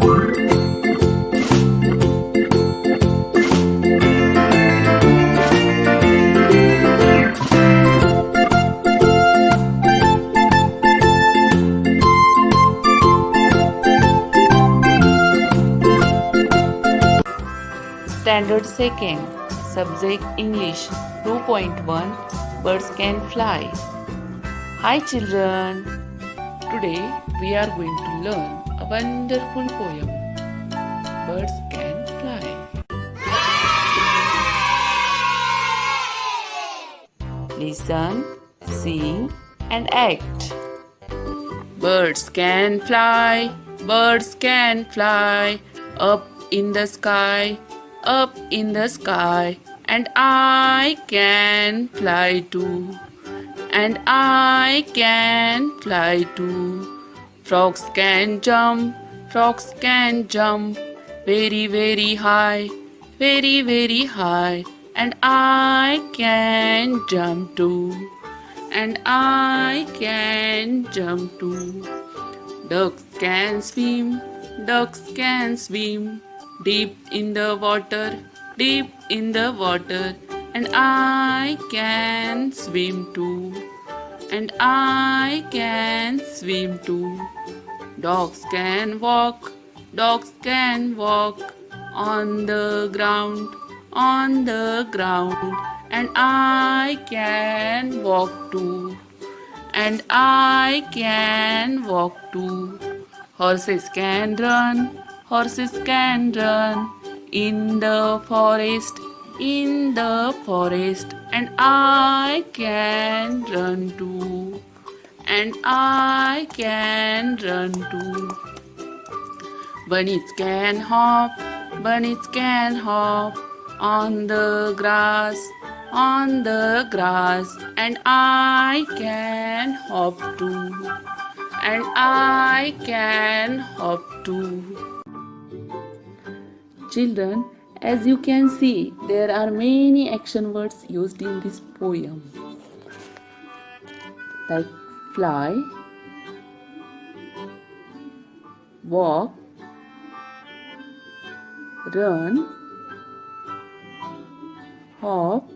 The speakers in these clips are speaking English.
Standard 2nd, Subject English 2.1 Birds can fly. Hi children, today we are going to learn a wonderful poem. Birds can fly. Listen, sing and act. Birds can fly, birds can fly up in the sky, up in the sky, and I can fly too, and I can fly too. Frogs can jump, frogs can jump very, very high, very, very high, and I can jump too, and I can jump too. Ducks can swim, ducks can swim deep in the water, deep in the water, and I can swim too, and I can swim too. Dogs can walk, dogs can walk on the ground, on the ground, and I can walk too, and I can walk too. Horses can run, horses can run in the forest, in the forest, and I can run too, and I can run too. Bunnies can hop, bunnies can hop on the grass, on the grass, and I can hop too, and I can hop too. Children, as you can see, there are many action words used in this poem, like fly, walk, run, hop,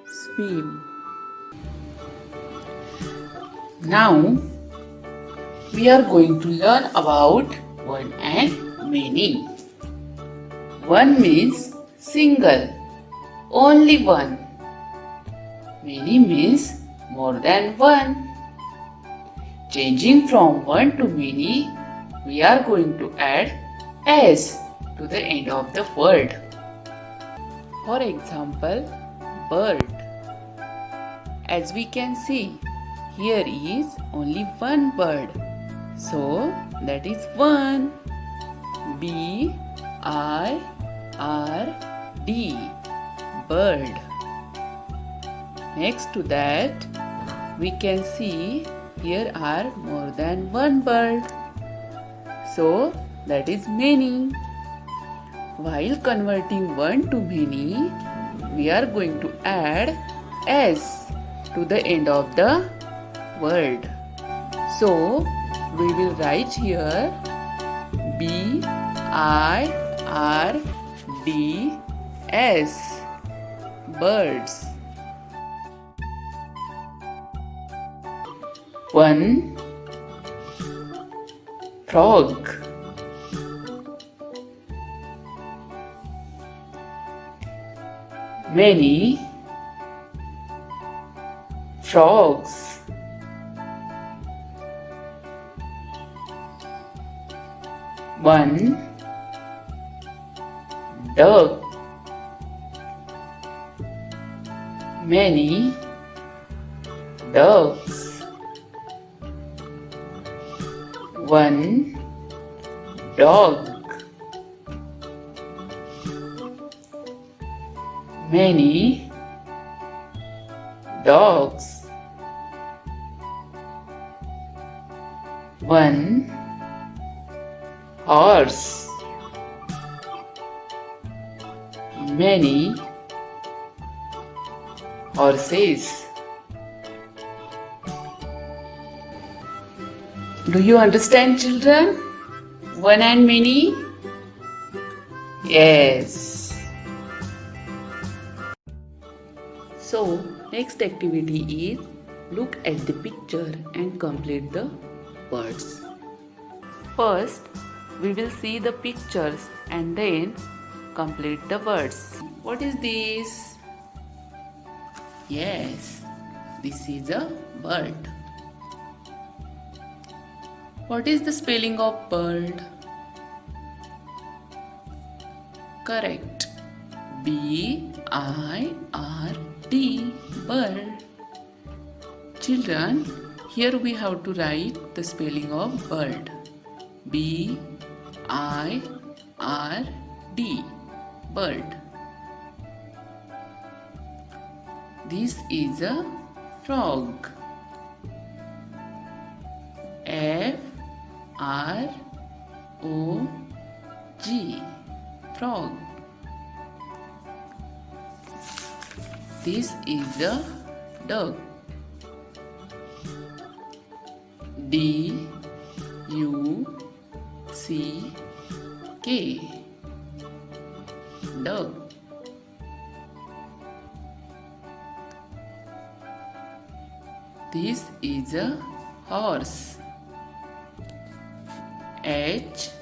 swim. Now, we are going to learn about one and many. One means single, only one. Many means more than one. Changing from one to many, we are going to add s to the end of the word. For example, bird. As we can see, here is only one bird. So, that is one. B-I-R-D, bird. Next to that, we can see here are more than one bird. So, that is many. While converting one to many, we are going to add s to the end of the word. So, we will write here B-I-R-D-S, birds. One frog. Many frogs. One duck. Many ducks. One dog. Many dogs. One horse. Many horses. Do you understand, children? One and many? Yes. So, next activity is look at the picture and complete the words. First, we will see the pictures and then complete the words. What is this? Yes, this is a bird. What is the spelling of bird? Correct. B-I-R-D, bird. Children, here we have to write the spelling of bird. B-I-R-D, bird. This is a frog. F-R-O-G, frog. This is a duck. D-U-C-K, duck. This is a horse. H-O-R-S-E,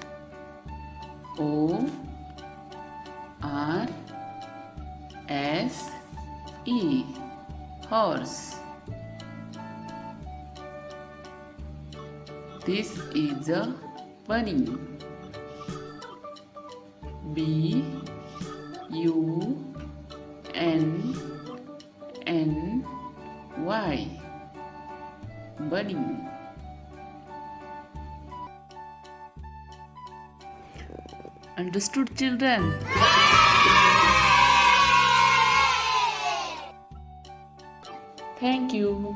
horse. This is a bunny. B-U-N-N-Y, bunny. Understood, children? Thank you.